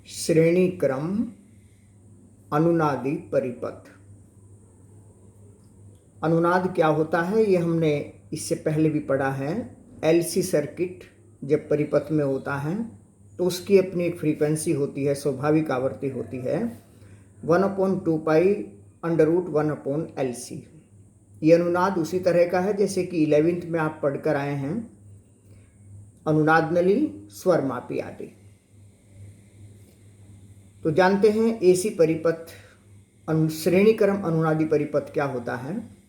श्रेणी क्रम अनुनादी परिपथ। अनुनाद क्या होता है ये हमने इससे पहले भी पढ़ा है। एलसी सर्किट जब परिपथ में होता है तो उसकी अपनी एक फ्रीक्वेंसी होती है, स्वाभाविक आवृत्ति होती है 1/2π √1/LC। ये अनुनाद उसी तरह का है जैसे कि 11th में आप पढ़कर आए हैं, अनुनाद नली, स्वर मापी आदि। तो जानते हैं एसी परिपथ श्रेणी क्रम अनुनादी परिपथ क्या होता है।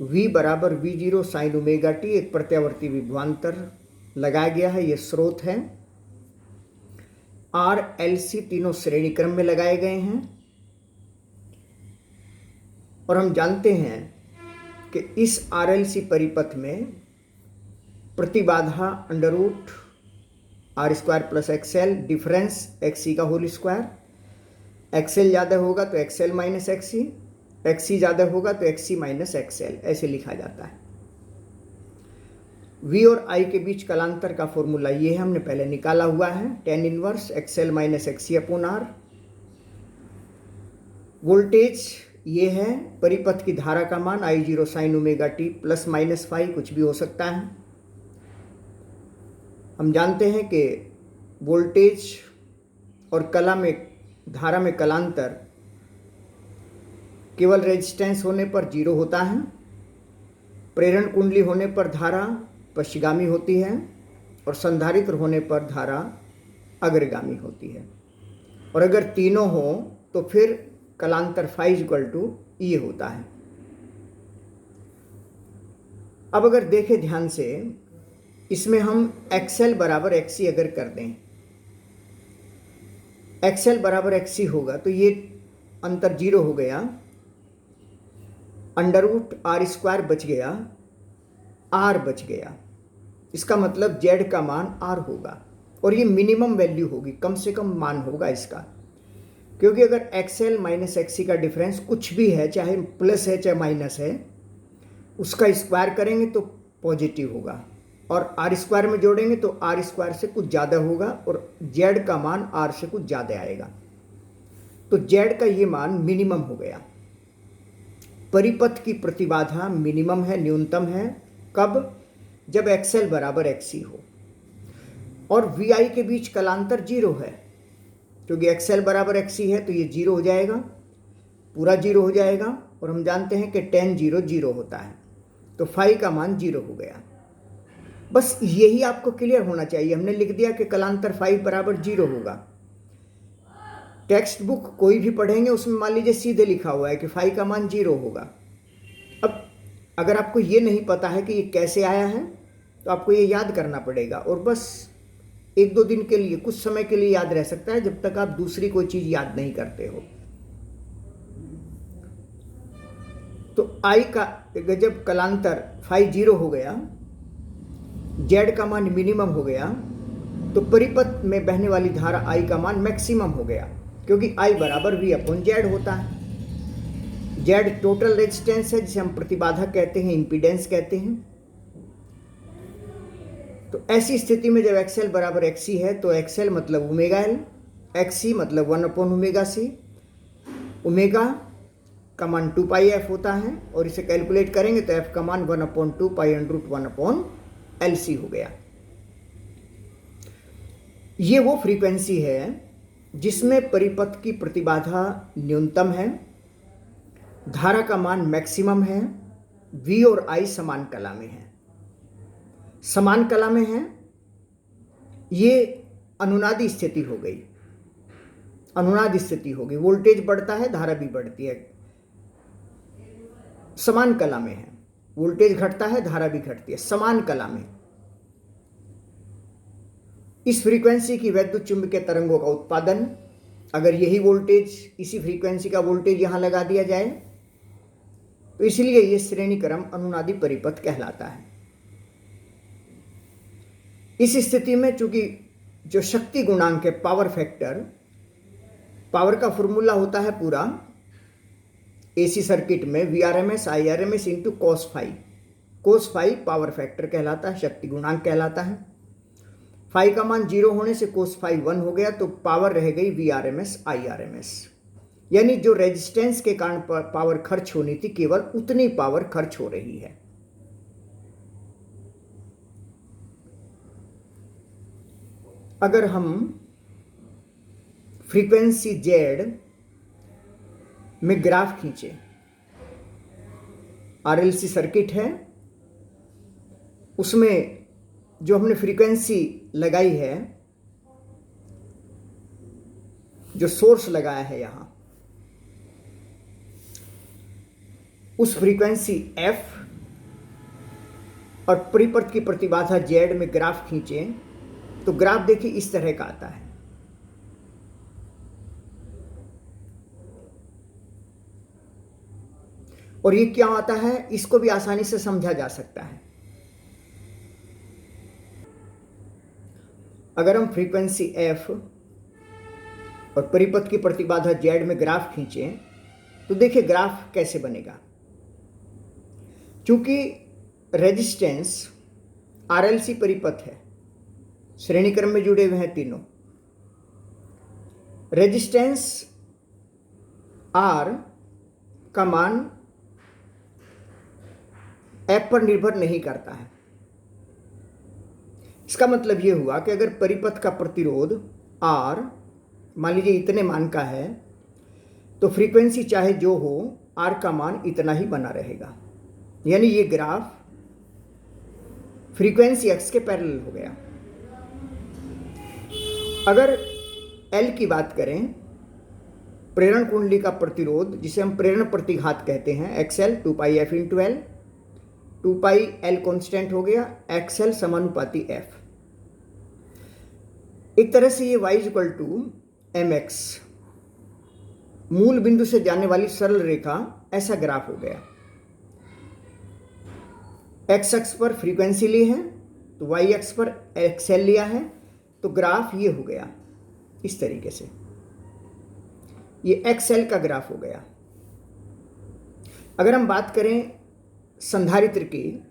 V बराबर V0 साइन ओमेगा टी एक प्रत्यावर्ती विभवांतर लगाया गया है, ये स्रोत है। R LC तीनों श्रेणी क्रम में लगाए गए हैं और हम जानते हैं कि इस RLC परिपथ में प्रतिबाधा √R² + XL डिफरेंस XC का होल स्क्वायर। XL ज़्यादा होगा तो XL - XC, XC ज़्यादा होगा तो XC - XL, ऐसे लिखा जाता है। V और I के बीच कलांतर का फॉर्मूला ये है, हमने पहले निकाला हुआ है, tan inverse XL - XC/R। Voltage ये है, परिपथ की धारा का मान I0 साइन ओमेगा टी ±φ कुछ भी हो सकता है। हम जानते हैं कि वोल्टेज और धारा में कलांतर केवल रेजिस्टेंस होने पर 0 होता है। प्रेरण कुंडली होने पर धारा पश्चिगामी होती है और संधारित्र होने पर धारा अग्रगामी होती है। और अगर तीनों हो तो फिर कलांतर φ E होता है। अब अगर देखें ध्यान से, इसमें हम XL बराबर XC अगर कर दें, XL बराबर XC होगा तो ये अंतर 0 हो गया, √R² बच गया, R बच गया। इसका मतलब Z का मान R होगा और ये मिनिमम वैल्यू होगी, कम से कम मान होगा इसका। क्योंकि अगर XL - XC का डिफरेंस कुछ भी है, चाहे प्लस है चाहे माइनस है, उसका स्क्वायर करेंगे तो पॉजिटिव होगा और R² में जोड़ेंगे तो R² से कुछ ज़्यादा होगा और Z का मान R से कुछ ज़्यादा आएगा। तो Z का ये मान मिनिमम हो गया। परिपथ की प्रतिबाधा मिनिमम है, न्यूनतम है। कब? जब XL बराबर XC हो और VI के बीच कलांतर 0 है। क्योंकि XL बराबर XC है तो ये 0 हो जाएगा, पूरा 0 हो जाएगा और हम जानते हैं कि tan 0 0 होता है, तो φ का मान 0 हो गया। बस यही आपको क्लियर होना चाहिए। हमने लिख दिया कि कलांतर φ बराबर 0 होगा। टेक्स्ट बुक कोई भी पढ़ेंगे उसमें मान लीजिए सीधे लिखा हुआ है कि φ का मान 0 होगा। अब अगर आपको ये नहीं पता है कि ये कैसे आया है तो आपको ये याद करना पड़ेगा और बस 1-2 दिन के लिए, कुछ समय के लिए याद रह सकता है जब तक आप दूसरी कोई चीज़ याद नहीं करते हो। तो I का जब कलांतर φ 0 हो गया, Z का मान मिनिमम हो गया, तो परिपथ में बहने वाली धारा I का मान मैक्सिमम हो गया, क्योंकि I बराबर V/Z होता है। Z टोटल रेजिस्टेंस है जिसे हम प्रतिबाधा कहते हैं, इम्पीडेंस कहते हैं। तो ऐसी स्थिति में जब XL बराबर XC है तो XL मतलब ω/L, XC मतलब 1/ωc। ओमेगा का मान 2πf होता है और इसे कैलकुलेट करेंगे तो f का मान 1/2π √1/LC हो गया। ये वो फ्रीक्वेंसी है जिसमें परिपथ की प्रतिबाधा न्यूनतम है, धारा का मान मैक्सिमम है, V और I समान कला में है। समान कला में है, ये अनुनादी स्थिति हो गई। अनुनाद स्थिति होगी, वोल्टेज बढ़ता है, धारा भी बढ़ती है। समान कला में है, वोल्टेज घटता है, धारा भी घटती है, समान कला में। इस फ्रीक्वेंसी की वैद्युत चुंबकीय तरंगों का उत्पादन, अगर यही वोल्टेज, इसी फ्रीक्वेंसी का वोल्टेज यहां लगा दिया जाए तो इसलिए यह श्रेणी क्रम अनुनादी परिपथ कहलाता है। इस स्थिति में चूंकि जो शक्ति गुणांक है, पावर फैक्टर, पावर का फॉर्मूला होता है पूरा एसी सर्किट में VRMS IRMS × cos φ। cos φ power factor कहलाता है, शक्ति गुणांक कहलाता है। फाई का मान 0 होने से कोस फाई 1 हो गया, तो पावर रह गई VRMS IRMS। यानी जो रेजिस्टेंस के कारण पावर खर्च होनी थी, केवल उतनी पावर खर्च हो रही है। अगर हम फ्रीक्वेंसी Z में ग्राफ खींचे, RLC सर्किट है, उसमें जो हमने फ्रीक्वेंसी लगाई है, जो सोर्स लगाया है यहां, उस फ्रीक्वेंसी F और परिपथ की प्रतिबाधा Z में ग्राफ खींचे तो ग्राफ देखिए इस तरह का आता है। और ये क्या आता है, इसको भी आसानी से समझा जा सकता है। अगर हम फ्रीक्वेंसी F और परिपथ की प्रतिबाधा Z में ग्राफ खींचें तो देखिए ग्राफ कैसे बनेगा। चूंकि रेजिस्टेंस RLC परिपथ है, श्रेणी क्रम में जुड़े हुए हैं तीनों, रेजिस्टेंस R का मान F पर निर्भर नहीं करता है। इसका मतलब यह हुआ कि अगर परिपथ का प्रतिरोध R मान लीजिए इतने मान का है, तो फ्रीक्वेंसी चाहे जो हो, R का मान इतना ही बना रहेगा। यानी ये ग्राफ फ्रीक्वेंसी x के पैरेलल हो गया। अगर L की बात करें, प्रेरण कुंडली का प्रतिरोध, जिसे हम प्रेरण प्रतिघात कहते हैं, XL 2πf × L, 2πL constant हो गया, XL समानुपाती F। एक तरह से ये y = mx, मूल बिंदु से जाने वाली सरल रेखा, ऐसा ग्राफ हो गया। x अक्ष पर फ्रीक्वेंसी ली है, तो y अक्ष पर XL लिया है, तो ग्राफ ये हो गया इस तरीके से। ये XL का ग्राफ हो गया। अगर हम बात करें संधारित्र की,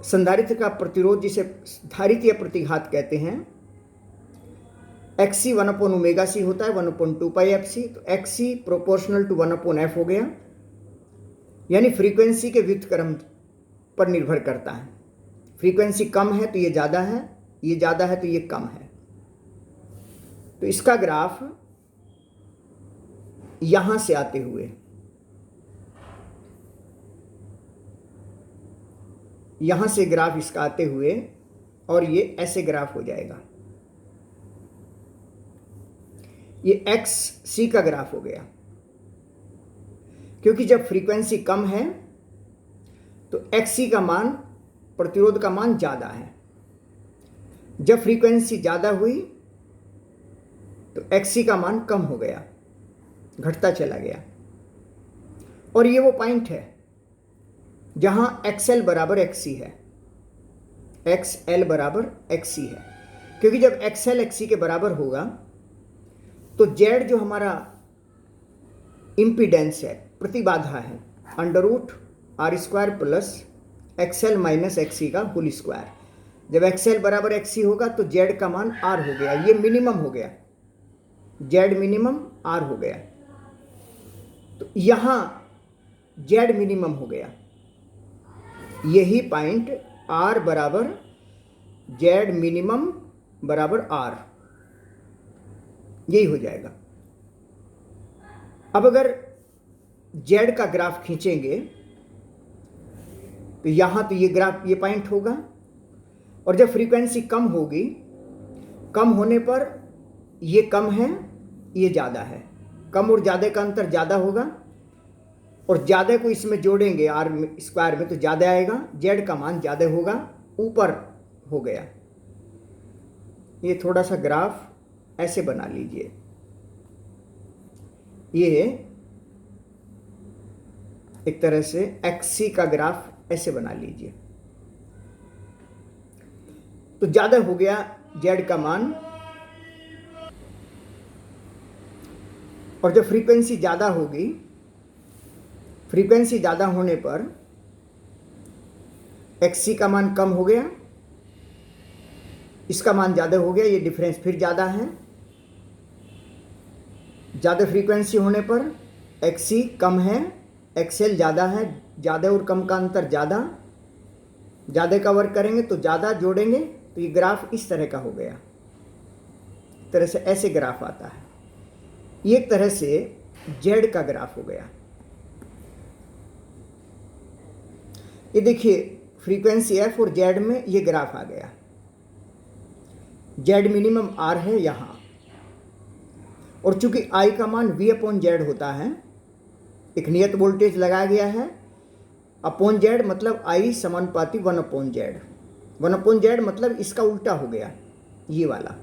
संधारित्र का प्रतिरोध, जिसे धारित या प्रतिघात कहते हैं, XC 1/ωc होता है, 1/2πfc, तो XC प्रोपोर्शनल टू 1/f हो गया। यानी फ्रीक्वेंसी के व्युत्क्रम पर निर्भर करता है। फ्रीक्वेंसी कम है तो ये ज़्यादा है, ये ज़्यादा है तो ये कम है। तो इसका ग्राफ यहां से आते हुए यहां से ग्राफ इसका आते हुए और ये ऐसे ग्राफ हो जाएगा। ये XC का ग्राफ हो गया, क्योंकि जब फ्रीक्वेंसी कम है तो XC का मान, प्रतिरोध का मान ज़्यादा है। जब फ्रीक्वेंसी ज़्यादा हुई तो XC का मान कम हो गया, घटता चला गया। और ये वो पॉइंट है जहां XL बराबर XC है, XL बराबर XC है, क्योंकि जब XL XC के बराबर होगा तो Z जो हमारा इम्पीडेंस है, प्रतिबाधा है, √R² plus XL minus XC का होल स्क्वायर। जब XL बराबर XC होगा तो Z का मान R हो गया, ये मिनिमम हो गया, Z मिनिमम R हो गया। तो यहां Z मिनिमम हो गया, यही पॉइंट R बराबर Z मिनिमम बराबर R, यही हो जाएगा। अब अगर Z का ग्राफ खींचेंगे तो यहां तो ये ग्राफ, ये पॉइंट होगा, और जब फ्रीक्वेंसी कम होगी, कम होने पर ये कम है, ये ज़्यादा है, कम और ज़्यादा का अंतर ज़्यादा होगा, और ज़्यादा को इसमें जोड़ेंगे R² में तो ज़्यादा आएगा, Z का मान ज़्यादा होगा, ऊपर हो गया। ये थोड़ा सा ग्राफ ऐसे बना लीजिए, ये एक तरह से XC का ग्राफ ऐसे बना लीजिए। तो ज़्यादा हो गया Z का मान, और जब फ्रीक्वेंसी ज़्यादा होगी, फ्रीक्वेंसी ज़्यादा होने पर XC का मान कम हो गया, इसका मान ज़्यादा हो गया, ये डिफरेंस फिर ज़्यादा है। ज़्यादा फ्रीक्वेंसी होने पर XC कम है, XL ज़्यादा है। ज़्यादा और कम का अंतर ज़्यादा, ज़्यादा का वर्क करेंगे तो ज़्यादा जोड़ेंगे तो ये ग्राफ इस तरह का हो गया। इस तरह से ऐसे ग्राफ आता है। ये एक तरह से जेड का ग्राफ हो गया। ये देखिए फ्रीक्वेंसी F और जेड में ये ग्राफ आ गया। जेड मिनिमम R है यहाँ, और चूंकि I का मान V/Z होता है, एक नियत वोल्टेज लगाया गया है अपॉन जेड, मतलब I समानुपाती 1/Z। 1/Z मतलब इसका उल्टा हो गया, ये वाला।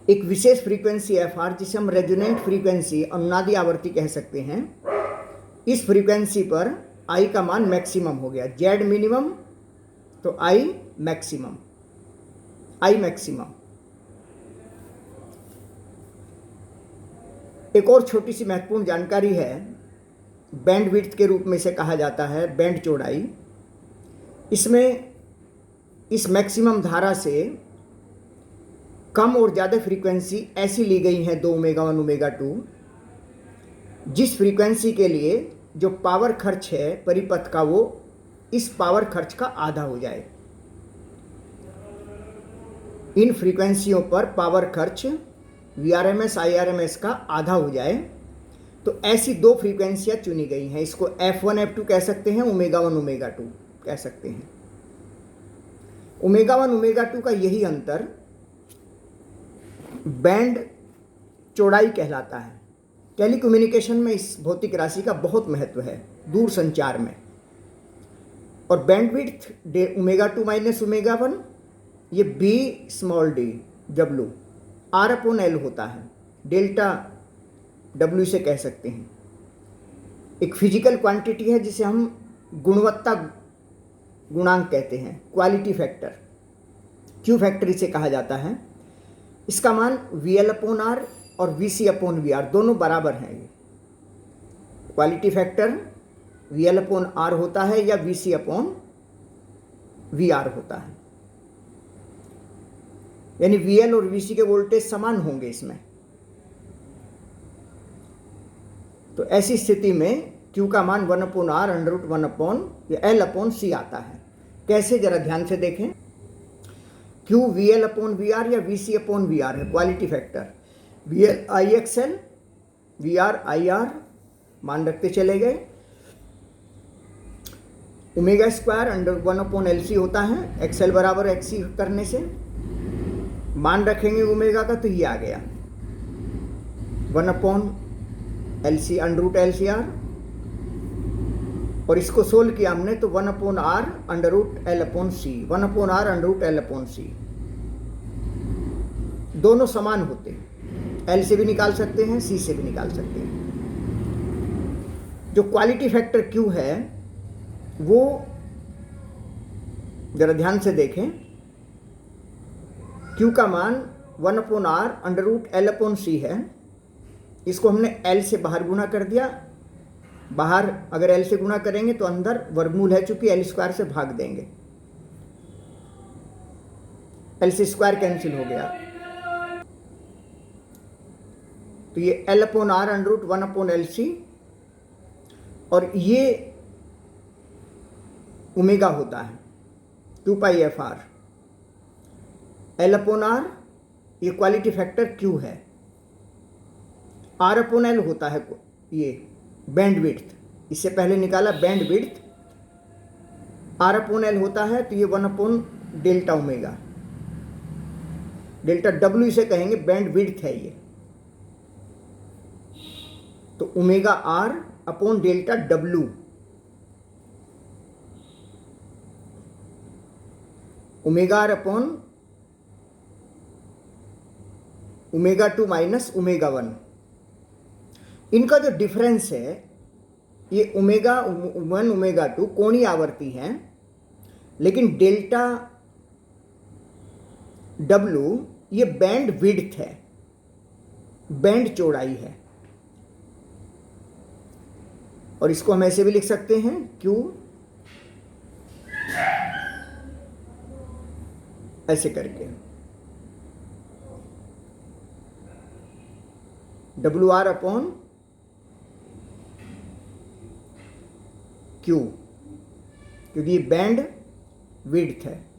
एक विशेष फ्रीक्वेंसी FR, जिसे हम रेजोनेंट फ्रीक्वेंसी, अनुनादी आवर्ती कह सकते हैं, इस फ्रीक्वेंसी पर I का मान मैक्सिमम हो गया। Z मिनिमम तो I मैक्सिमम, I मैक्सिमम। एक और छोटी सी महत्वपूर्ण जानकारी है, बैंड विड्थ के रूप में इसे कहा जाता है, बैंड चौड़ाई। इसमें इस मैक्सिमम धारा से कम और ज़्यादा फ्रीक्वेंसी ऐसी ली गई हैं 2 ω1 ω2, जिस फ्रीक्वेंसी के लिए जो पावर खर्च है परिपथ का वो इस पावर खर्च का आधा हो जाए। इन फ्रीक्वेंसियों पर पावर खर्च VRMS IRMS का आधा हो जाए, तो ऐसी दो फ्रीक्वेंसियां चुनी गई हैं। इसको F1 F2 कह सकते हैं, ω1 ω2 कह सकते हैं। ω1 ω2 का यही अंतर बैंड चौड़ाई कहलाता है। टेलीकम्युनिकेशन में इस भौतिक राशि का बहुत महत्व है, दूर संचार में। और बैंडविड्थ ω2 - ω1 ये B/d R/L होता है, डेल्टा W से कह सकते हैं। एक फिजिकल क्वांटिटी है जिसे हम गुणवत्ता गुणांक कहते हैं, क्वालिटी फैक्टर, Q फैक्टर इसे कहा जाता है। इसका मान VL/R और VC/VR दोनों बराबर हैं। ये क्वालिटी फैक्टर VL/R होता है या VC/VR होता है, यानी VL और VC के वोल्टेज समान होंगे इसमें। तो ऐसी स्थिति में Q का मान 1/R √1 या L/C आता है। कैसे, जरा ध्यान से देखें। Q VL/VR या VC/VR है quality factor. VL IXL, VR IR मान रखते चले गए। ω² √1/LC होता है, XL बराबर XC करने से मान रखेंगे ओमेगा का, तो ये आ गया 1/LC √LCR, और इसको सोल्व किया हमने तो 1/R √L/C, 1/R √L/C। दोनों समान होते हैं, L से भी निकाल सकते हैं, C से भी निकाल सकते हैं। जो क्वालिटी फैक्टर Q है वो जरा ध्यान से देखें। Q का मान 1/R √L/C है। इसको हमने L से बाहर गुणा कर दिया। बाहर अगर L से गुणा करेंगे तो अंदर वर्गमूल है, चूंकि L² से भाग देंगे, L से स्क्वायर कैंसिल हो गया, तो ये L/R √1/LC, और ये ओमेगा होता है 2πfR। L/R ये क्वालिटी फैक्टर Q है। R/L होता है ये बैंडविड्थ, इससे पहले निकाला बैंडविड्थ, R/L होता है, तो ये 1/डेल्टा ओमेगा, डेल्टा W इसे कहेंगे, बैंडविड्थ है ये। तो ω/R/डेल्टा W, ω/ω2 - ω1, इनका जो डिफरेंस है, ये ω1 ω2 कोणीय आवर्ती है, लेकिन डेल्टा W ये बैंड विड्थ है, बैंड चौड़ाई है। और इसको हम ऐसे भी लिख सकते हैं Q ऐसे करके WR अपॉन Q, क्योंकि ये बैंड विड्थ है।